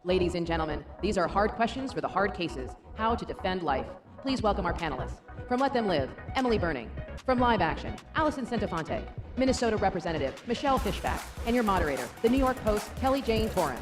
Ladies and gentlemen, these are hard questions for the hard cases. How to defend life. Please welcome our panelists. From Let Them Live, Emily Berning. From Live Action, Alison Centofante. Minnesota Representative, Michelle Fischbach. And your moderator, the New York Post, Kelly Jane Torrance.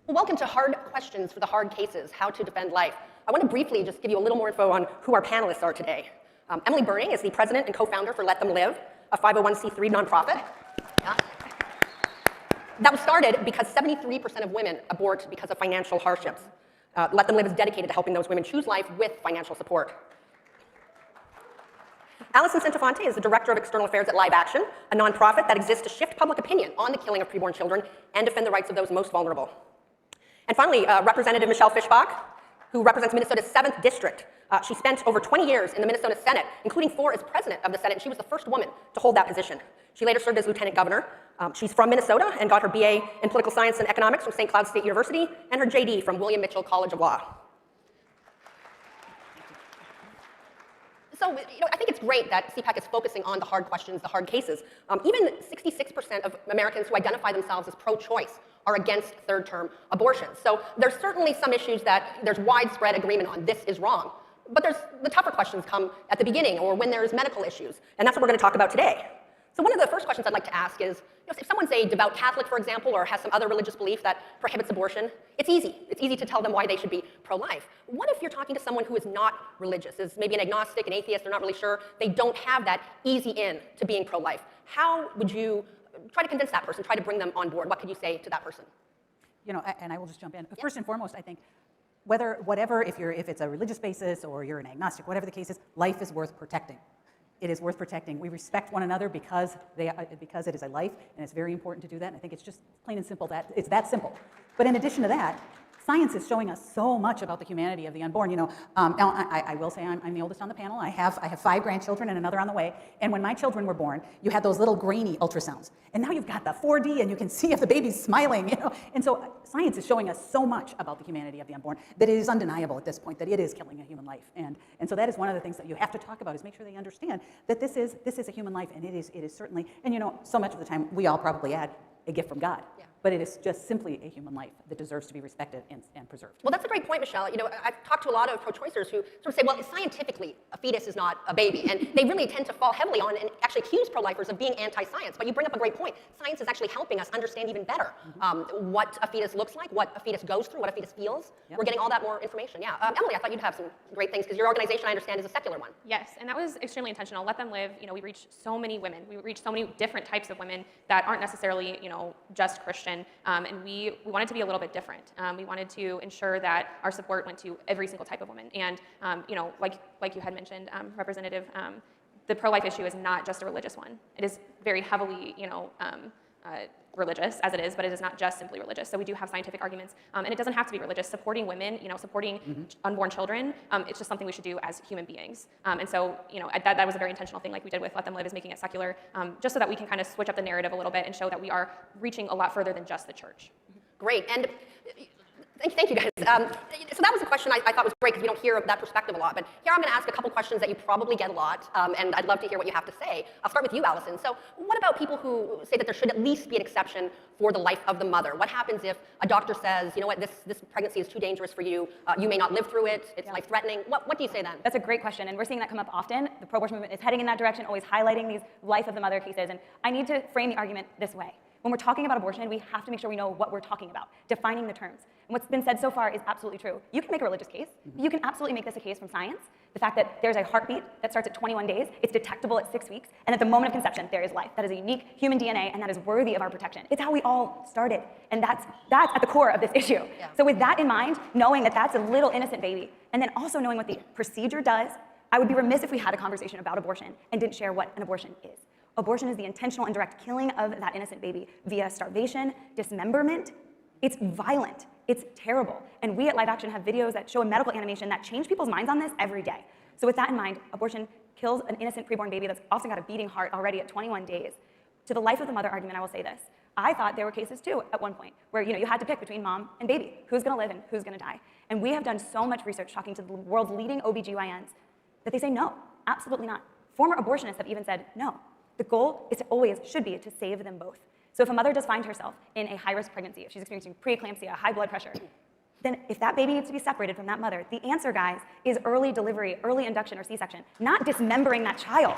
Well, welcome to Hard Questions for the Hard Cases, How to Defend Life. I want to briefly just give you a little more info on who our panelists are today. Emily Berning is the president and co-founder for Let Them Live, a 501c3 nonprofit. Yeah. That was started because 73% of women abort because of financial hardships. Let Them Live is dedicated to helping those women choose life with financial support. Alison Centofante is the Director of External Affairs at Live Action, a nonprofit that exists to shift public opinion on the killing of preborn children and defend the rights of those most vulnerable. And finally, Representative Michelle Fischbach, who represents Minnesota's 7th District. She spent over 20 years in the Minnesota Senate, including 4 as president of the Senate, and she was the first woman to hold that position. She later served as lieutenant governor. She's from Minnesota and got her BA in political science and economics from St. Cloud State University and her JD from William Mitchell College of Law. So, I think it's great that CPAC is focusing on the hard questions, the hard cases. Even 66% of Americans who identify themselves as pro-choice are against third-term abortions. So there's certainly some issues that there's widespread agreement on this is wrong. But the tougher questions come at the beginning or when there's medical issues, and that's what we're going to talk about today. So one of the first questions I'd like to ask is, if someone's a devout Catholic, for example, or has some other religious belief that prohibits abortion, it's easy. It's easy to tell them why they should be pro-life. What if you're talking to someone who is not religious, is maybe an agnostic, an atheist, they're not really sure, they don't have that easy in to being pro-life? How would you try to convince that person, try to bring them on board? What could you say to that person? And I will just jump in. First and foremost, I think if it's a religious basis or you're an agnostic, whatever the case is, life is worth protecting. It is worth protecting. We respect one another because it is a life, and it's very important to do that. And I think it's just plain and simple that it's that simple. But in addition to that, science is showing us so much about the humanity of the unborn. Now I will say I'm the oldest on the panel. I have 5 grandchildren and another on the way. And when my children were born, you had those little grainy ultrasounds. And now you've got the 4D, and you can see if the baby's smiling. And so science is showing us so much about the humanity of the unborn that it is undeniable at this point that it is killing a human life. And so that is one of the things that you have to talk about, is make sure they understand that this is a human life, and it is certainly. And so much of the time we all probably add a gift from God. Yeah. But it is just simply a human life that deserves to be respected and preserved. Well, that's a great point, Michelle. I've talked to a lot of pro-choicers who sort of say, well, scientifically, a fetus is not a baby. And they really tend to fall heavily on and actually accuse pro-lifers of being anti-science. But you bring up a great point. Science is actually helping us understand even better what a fetus looks like, what a fetus goes through, what a fetus feels. Yep. We're getting all that more information. Yeah. Emily, I thought you'd have some great things, because your organization, I understand, is a secular one. Yes, and that was extremely intentional. Let Them Live, we reach so many women. We reach so many different types of women that aren't necessarily, just Christian. And we wanted to be a little bit different. We wanted to ensure that our support went to every single type of woman. And like you had mentioned, Representative, the pro-life issue is not just a religious one. It is very heavily, religious as it is, but it is not just simply religious. So we do have scientific arguments, and it doesn't have to be religious. Supporting women, supporting unborn children, it's just something we should do as human beings. And so, that was a very intentional thing, like we did with Let Them Live, is making it secular, just so that we can kind of switch up the narrative a little bit and show that we are reaching a lot further than just the church. Great. And thank you, guys. So that was a question I thought was great, because we don't hear that perspective a lot. But here I'm going to ask a couple questions that you probably get a lot, and I'd love to hear what you have to say. I'll start with you, Alison. So what about people who say that there should at least be an exception for the life of the mother? What happens if a doctor says, you know what, this pregnancy is too dangerous for you, you may not live through it, it's life-threatening? What do you say then? That's a great question, and we're seeing that come up often. The pro-abortion movement is heading in that direction, always highlighting these life of the mother cases. And I need to frame the argument this way. When we're talking about abortion, we have to make sure we know what we're talking about, defining the terms. And what's been said so far is absolutely true. You can make a religious case. You can absolutely make this a case from science. The fact that there's a heartbeat that starts at 21 days, it's detectable at 6 weeks, and at the moment of conception, there is life. That is a unique human DNA, and that is worthy of our protection. It's how we all started, and that's at the core of this issue. Yeah. So with that in mind, knowing that that's a little innocent baby, and then also knowing what the procedure does, I would be remiss if we had a conversation about abortion and didn't share what an abortion is. Abortion is the intentional and direct killing of that innocent baby via starvation, dismemberment. It's violent. It's terrible. And we at Live Action have videos that show a medical animation that change people's minds on this every day. So with that in mind, abortion kills an innocent preborn baby that's also got a beating heart already at 21 days. To the life of the mother argument, I will say this. I thought there were cases too at one point where you had to pick between mom and baby, who's going to live and who's going to die. And we have done so much research talking to the world's leading OBGYNs that they say no, absolutely not. Former abortionists have even said no. The goal is to always, should be, to save them both. So if a mother does find herself in a high-risk pregnancy, if she's experiencing preeclampsia, high blood pressure, then if that baby needs to be separated from that mother, the answer, guys, is early delivery, early induction, or C-section, not dismembering that child.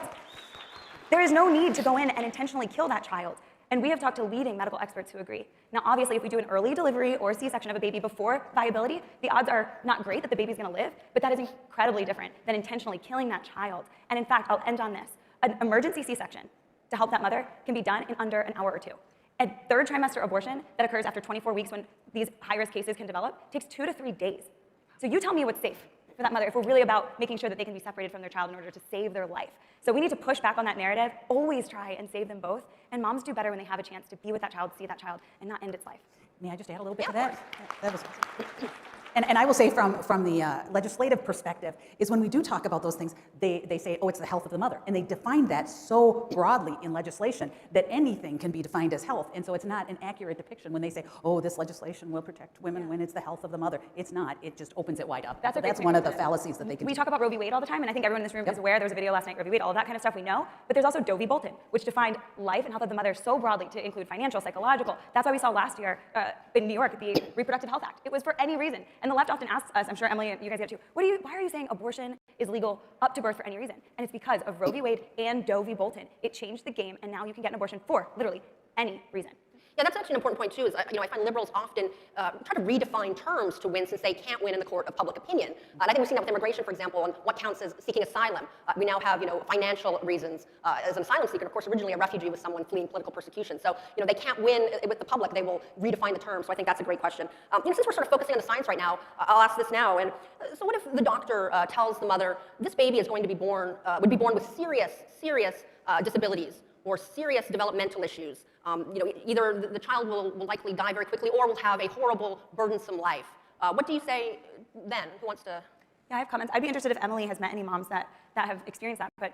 There is no need to go in and intentionally kill that child. And we have talked to leading medical experts who agree. Now, obviously, if we do an early delivery or C-section of a baby before viability, the odds are not great that the baby's gonna live, but that is incredibly different than intentionally killing that child. And in fact, I'll end on this. An emergency C-section to help that mother can be done in under an hour or two. A third trimester abortion that occurs after 24 weeks when these high-risk cases can develop takes 2 to 3 days. So you tell me what's safe for that mother if we're really about making sure that they can be separated from their child in order to save their life. So we need to push back on that narrative, always try and save them both, and moms do better when they have a chance to be with that child, see that child, and not end its life. May I just add a little bit to that? That was awesome. And I will say from the legislative perspective is when we do talk about those things, they say, oh, it's the health of the mother. And they define that so broadly in legislation that anything can be defined as health. And so it's not an accurate depiction when they say, oh, this legislation will protect women when it's the health of the mother. It's not. It just opens it wide up. That's one of the fallacies that they can We do. talk about Roe v. Wade all the time, and I think everyone in this room is aware. There was a video last night, Roe v. Wade, all of that kind of stuff we know. But there's also Doe v. Bolton, which defined life and health of the mother so broadly to include financial, psychological. That's why we saw last year in New York the Reproductive Health Act. It was for any reason. And the left often asks us, I'm sure Emily, you guys get too, why are you saying abortion is legal up to birth for any reason? And it's because of Roe v. Wade and Doe v. Bolton. It changed the game, and now you can get an abortion for literally any reason. Yeah, that's actually an important point too. Is I find liberals often try to redefine terms to win since they can't win in the court of public opinion. And I think we've seen that with immigration, for example, on what counts as seeking asylum. We now have financial reasons as an asylum seeker. Of course, originally a refugee was someone fleeing political persecution. So they can't win with the public. They will redefine the term. So I think that's a great question. Since we're sort of focusing on the science right now, I'll ask this now. And so what if the doctor tells the mother this baby is going to be born would be born with serious disabilities or serious developmental issues? Either the child will likely die very quickly or will have a horrible, burdensome life. What do you say then? Who wants to? Yeah, I have comments. I'd be interested if Emily has met any moms that have experienced that. But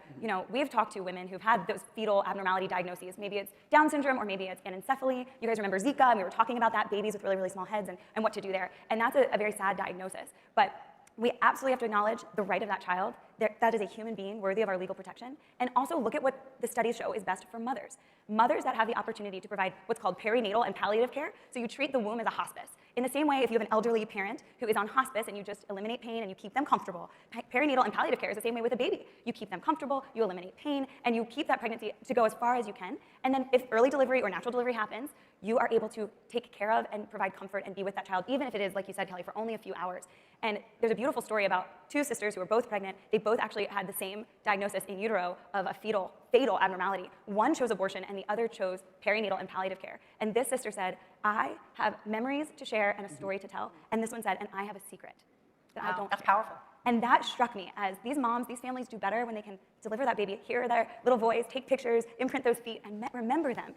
we've talked to women who've had those fetal abnormality diagnoses. Maybe it's Down syndrome or maybe it's anencephaly. You guys remember Zika, and we were talking about that, babies with really, really small heads and what to do there. And that's a very sad diagnosis. But we absolutely have to acknowledge the right of that child. That is a human being worthy of our legal protection. And also look at what the studies show is best for mothers. Mothers that have the opportunity to provide what's called perinatal and palliative care. So you treat the womb as a hospice. In the same way, if you have an elderly parent who is on hospice and you just eliminate pain and you keep them comfortable, perinatal and palliative care is the same way with a baby. You keep them comfortable, you eliminate pain, and you keep that pregnancy to go as far as you can. And then if early delivery or natural delivery happens, you are able to take care of and provide comfort and be with that child, even if it is, like you said, Kelly, for only a few hours. And there's a beautiful story about 2 sisters who were both pregnant. They both actually had the same diagnosis in utero of a fatal abnormality. One chose abortion and the other chose perinatal and palliative care. And this sister said, I have memories to share and a story to tell. And this one said, and I have a secret that I don't That's share. powerful. And that struck me as these moms, these families do better when they can deliver that baby, hear their little voice, take pictures, imprint those feet, and remember them.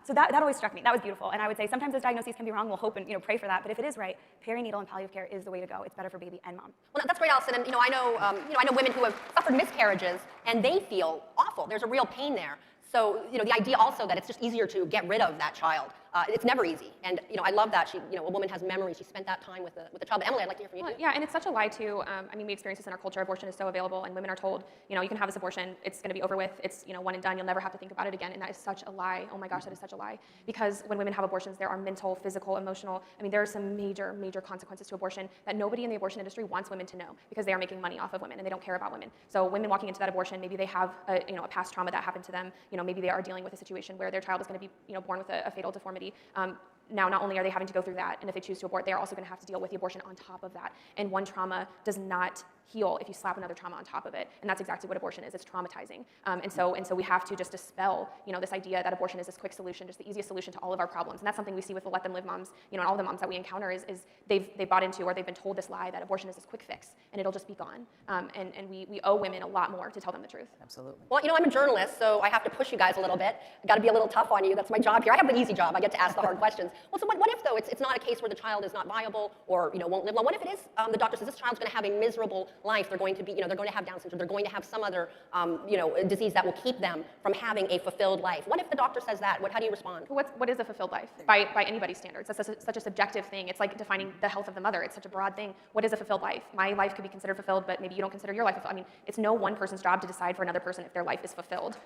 So that always struck me. That was beautiful. And I would say sometimes those diagnoses can be wrong. We'll hope and pray for that. But if it is right, perinatal and palliative care is the way to go. It's better for baby and mom. Well, that's great, Alison. And I know women who have suffered miscarriages, and they feel awful. There's a real pain there. So, the idea also that it's just easier to get rid of that child. It's never easy. And, I love that a woman has memories. She spent that time with the child. But Emily, I'd like to hear from you, too. Yeah, and it's such a lie, too. We experience this in our culture. Abortion is so available, and women are told, you can have this abortion. It's going to be over with. It's, one and done. You'll never have to think about it again. And that is such a lie. Oh, my gosh, that is such a lie. Because when women have abortions, there are mental, physical, emotional. There are some major, major consequences to abortion that nobody in the abortion industry wants women to know because they are making money off of women, and they don't care about women. So women walking into that abortion, maybe they have a past trauma that happened to them. Maybe they are dealing with a situation where their child is going to be, born with a fatal deformity. Now, not only are they having to go through that, and if they choose to abort, they are also going to have to deal with the abortion on top of that. And one trauma does not heal if you slap another trauma on top of it. And that's exactly what abortion is. It's traumatizing. And so we have to just dispel, this idea that abortion is this quick solution, just the easiest solution to all of our problems. And that's something we see with the Let Them Live moms, and all the moms that we encounter is they've bought into or they've been told this lie that abortion is this quick fix and it'll just be gone. And we owe women a lot more to tell them the truth. Absolutely. Well, I'm a journalist, so I have to push you guys a little bit. I've got to be a little tough on you. That's my job here. I have the easy job. I get to ask the hard questions. Well, so what if, though, it's not a case where the child is not viable or, won't live long? What if it is, the doctor says this child's going to have a miserable life, they're going to be, they're going to have Down syndrome, they're going to have some other, disease that will keep them from having a fulfilled life. What if the doctor says that? How do you respond? What is a fulfilled life by anybody's standards? That's such a subjective thing. It's like defining the health of the mother. It's such a broad thing. What is a fulfilled life? My life could be considered fulfilled, but maybe you don't consider your life fulfilled. I mean, it's no one person's job to decide for another person if their life is fulfilled.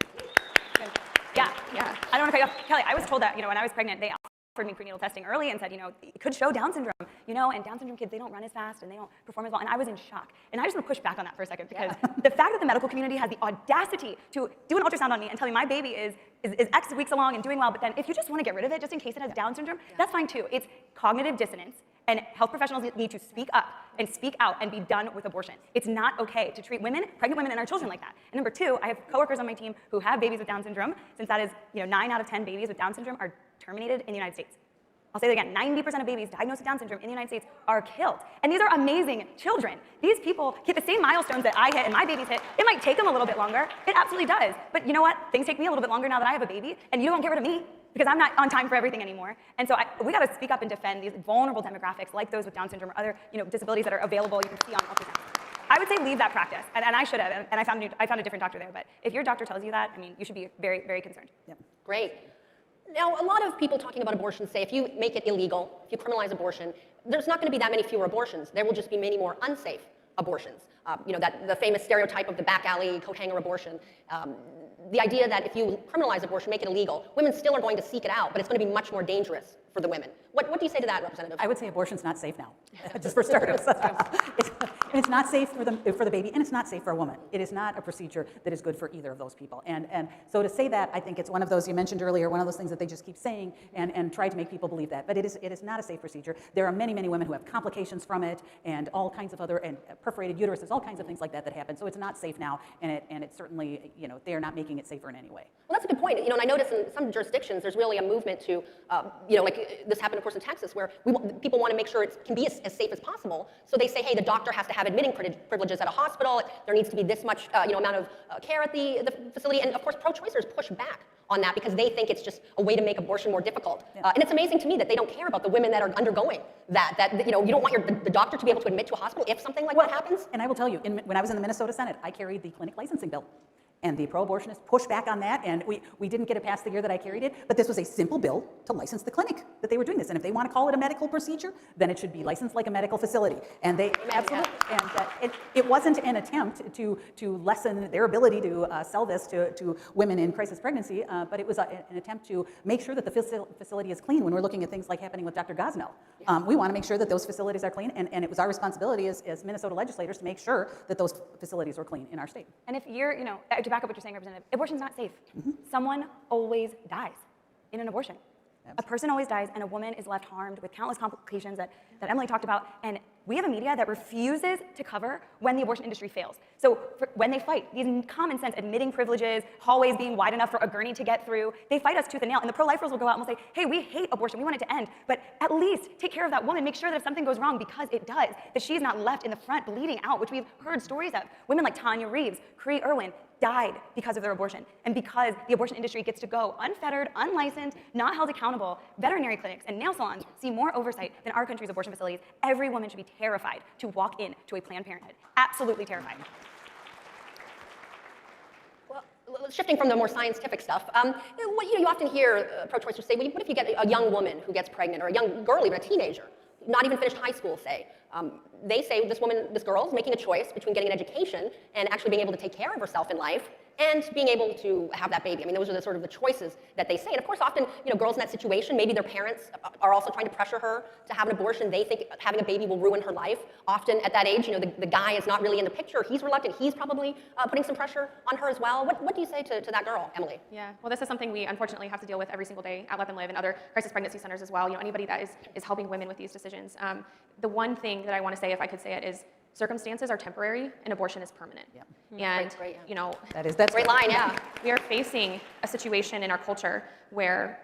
Yeah. Yeah. I don't want to cut you off. Kelly, I was told that, when I was pregnant, they offered me prenatal testing early and said, it could show Down syndrome, and Down syndrome kids, they don't run as fast and they don't perform as well. And I was in shock. And I just want to push back on that for a second because the fact that the medical community has the audacity to do an ultrasound on me and tell me my baby is X weeks along and doing well, but then if you just want to get rid of it just in case it has Down syndrome, that's fine too. It's cognitive dissonance. And health professionals need to speak up and speak out and be done with abortion. It's not okay to treat women, pregnant women, and our children like that. And number two, I have coworkers on my team who have babies with Down syndrome, since that is, 9 out of 10 babies with Down syndrome are terminated in the United States. I'll say it again, 90% of babies diagnosed with Down syndrome in the United States are killed. And these are amazing children. These people hit the same milestones that I hit and my babies hit. It might take them a little bit longer. It absolutely does. But you know what? Things take me a little bit longer now that I have a baby, and you don't get rid of me because I'm not on time for everything anymore. And so we got to speak up and defend these vulnerable demographics like those with Down syndrome or other disabilities that are available you can see on ultrasound. I would say leave that practice, and I should have, and I found a different doctor there. But if your doctor tells you that, you should be very, very concerned. Yep. Great. Now, a lot of people talking about abortion say if you make it illegal, if you criminalize abortion, there's not going to be that many fewer abortions. There will just be many more unsafe abortions. That the famous stereotype of the back alley coat hanger abortion. The idea that if you criminalize abortion, make it illegal, women still are going to seek it out, but it's going to be much more dangerous for the women. What do you say to that, Representative? I would say abortion's not safe now, just for starters. It's not safe for the baby, and it's not safe for a woman. It is not a procedure that is good for either of those people. And so to say that, I think it's one of those you mentioned earlier, one of those things that they just keep saying and try to make people believe that. But it is not a safe procedure. There are many, many women who have complications from it, and all kinds of other, and perforated uteruses, all kinds of things like that happen. So it's not safe now, and it's certainly, they are not making it safer in any way. Well, that's a good point. And I notice in some jurisdictions there's really a movement to, like this happened, of course, in Texas, where people want to make sure it can be as safe as possible. So they say, hey, the doctor has to have admitting privileges at a hospital. There needs to be this much, amount of care at the facility. And of course, pro-choicers push back on that because they think it's just a way to make abortion more difficult. Yeah. And it's amazing to me that they don't care about the women that are undergoing that you don't want the doctor to be able to admit to a hospital if something like that happens. And I will tell you, when I was in the Minnesota Senate, I carried the clinic licensing bill. And the pro-abortionists pushed back on that, and we didn't get it past the year that I carried it, but this was a simple bill to license the clinic that they were doing this. And if they want to call it a medical procedure, then it should be licensed like a medical facility. And they absolutely, and it wasn't an attempt to lessen their ability to sell this to women in crisis pregnancy, but it was an attempt to make sure that the facility is clean when we're looking at things like happening with Dr. Gosnell. We want to make sure that those facilities are clean, and it was our responsibility as Minnesota legislators to make sure that those facilities were clean in our state. And if you're, to back up what you're saying, Representative, abortion's not safe. Someone always dies in an abortion. A person always dies, and a woman is left harmed with countless complications that Emily talked about. And we have a media that refuses to cover when the abortion industry fails. So when they fight, these common sense admitting privileges, hallways being wide enough for a gurney to get through, they fight us tooth and nail. And the pro-lifers will go out and will say, hey, we hate abortion, we want it to end, but at least take care of that woman, make sure that if something goes wrong, because it does, that she's not left in the front bleeding out, which we've heard stories of. Women like Tanya Reeves, Cree Irwin, died because of their abortion. And because the abortion industry gets to go unfettered, unlicensed, not held accountable, veterinary clinics and nail salons see more oversight than our country's abortion facilities. Every woman should be terrified to walk into a Planned Parenthood. Absolutely terrified. Well, shifting from the more scientific stuff, you often hear pro-choicers say, well, what if you get a young woman who gets pregnant, or a young girl, even a teenager, not even finished high school, say. They say this girl is making a choice between getting an education and actually being able to take care of herself in life and being able to have that baby. I mean, those are the choices that they say. And of course, often, girls in that situation, maybe their parents are also trying to pressure her to have an abortion. They think having a baby will ruin her life. Often at that age, the guy is not really in the picture. He's reluctant. He's probably putting some pressure on her as well. What do you say to that girl, Emily? Yeah, well, this is something we unfortunately have to deal with every single day at Let Them Live and other crisis pregnancy centers as well. Anybody that is helping women with these decisions. The one thing that I want to say, if I could say it, is circumstances are temporary and abortion is permanent. Yeah. And Great, yeah. That's great line, yeah. We are facing a situation in our culture where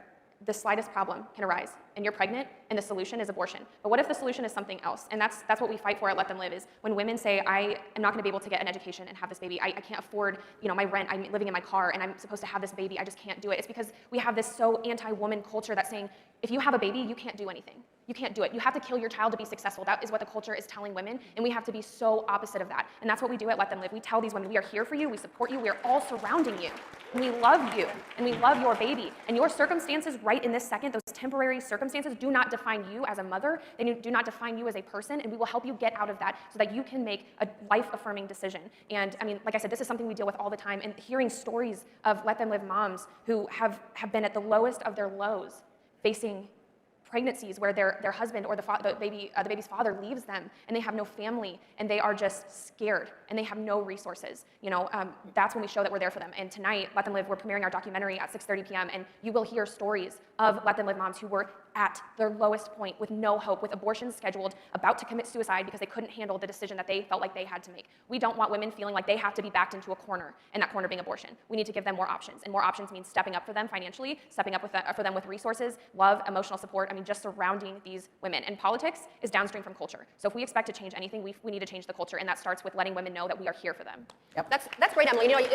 the slightest problem can arise and you're pregnant and the solution is abortion. But what if the solution is something else? And that's what we fight for at Let Them Live, is when women say, I am not going to be able to get an education and have this baby. I can't afford my rent. I'm living in my car and I'm supposed to have this baby. I just can't do it. It's because we have this so anti-woman culture that's saying, if you have a baby, you can't do anything. You can't do it. You have to kill your child to be successful. That is what the culture is telling women, and we have to be so opposite of that. And that's what we do at Let Them Live. We tell these women, we are here for you, we support you, we are all surrounding you. And we love you, and we love your baby. And your circumstances right in this second, those temporary circumstances, do not define you as a mother. They do not define you as a person, and we will help you get out of that so that you can make a life-affirming decision. And I mean, like I said, this is something we deal with all the time, and hearing stories of Let Them Live moms who have been at the lowest of their lows, facing pregnancies where their husband or the baby's father leaves them, and they have no family, and they are just scared, and they have no resources. You know, that's when we show that we're there for them. And tonight, Let Them Live, we're premiering our documentary at 6:30 p.m., and you will hear stories of Let Them Live moms who were at their lowest point with no hope, with abortions scheduled, about to commit suicide because they couldn't handle the decision that they felt like they had to make. We don't want women feeling like they have to be backed into a corner, and that corner being abortion. We need to give them more options, and more options means stepping up for them financially, stepping up for them with resources, love, emotional support. I mean, just surrounding these women. And politics is downstream from culture. So if we expect to change anything, we need to change the culture, and that starts with letting women know that we are here for them. Yep. That's great, Emily. You know,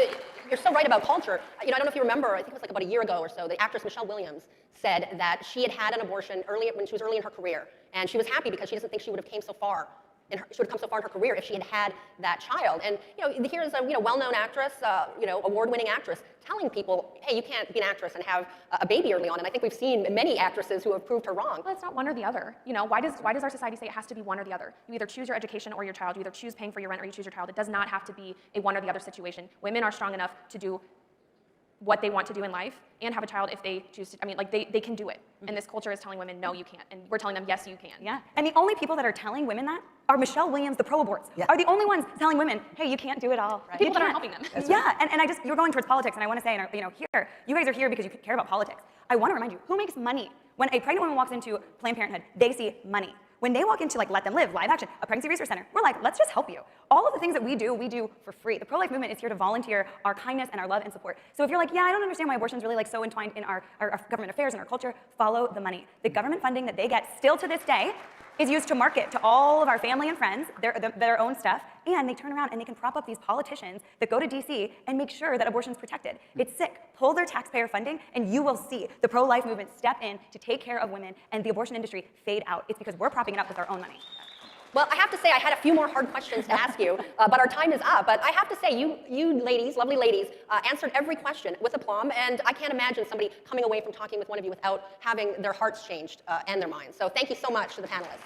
you're so right about culture. You know, I don't know if you remember, I think it was like about a year ago or so, the actress Michelle Williams said that she had an abortion when she was early in her career, and she was happy because she doesn't think she would have came so far. She would have come so far in her career if she had had that child. And you know, here's a well-known actress, award-winning actress, telling people, hey, you can't be an actress and have a baby early on. And I think we've seen many actresses who have proved her wrong. Well, it's not one or the other. You know, why does our society say it has to be one or the other? You either choose your education or your child. You either choose paying for your rent or you choose your child. It does not have to be a one or the other situation. Women are strong enough to do what they want to do in life and have a child if they choose to. I mean, like, they can do it. And this culture is telling women, no, you can't. And we're telling them, yes, you can. Yeah, and the only people that are telling women that are Michelle Williams, the pro-aborts, are the only ones telling women, hey, you can't do it all. Right. People that aren't helping them. Yeah, and you're going towards politics, and I want to say, here, you guys are here because you care about politics. I want to remind you, who makes money? When a pregnant woman walks into Planned Parenthood, they see money. When they walk into like Let Them Live, Live Action, a pregnancy resource center, we're like, let's just help you. All of the things that we do for free. The pro-life movement is here to volunteer our kindness and our love and support. So if you're like, yeah, I don't understand why abortion is really like so entwined in our government affairs and our culture, follow the money. The government funding that they get still to this day is used to market to all of our family and friends their own stuff, and they turn around and they can prop up these politicians that go to DC and make sure that abortion's protected. It's sick. Pull their taxpayer funding, and you will see the pro-life movement step in to take care of women and the abortion industry fade out. It's because we're propping it up with our own money. Well, I have to say I had a few more hard questions to ask you, but our time is up. But I have to say, you ladies, lovely ladies, answered every question with aplomb, and I can't imagine somebody coming away from talking with one of you without having their hearts changed and their minds. So thank you so much to the panelists.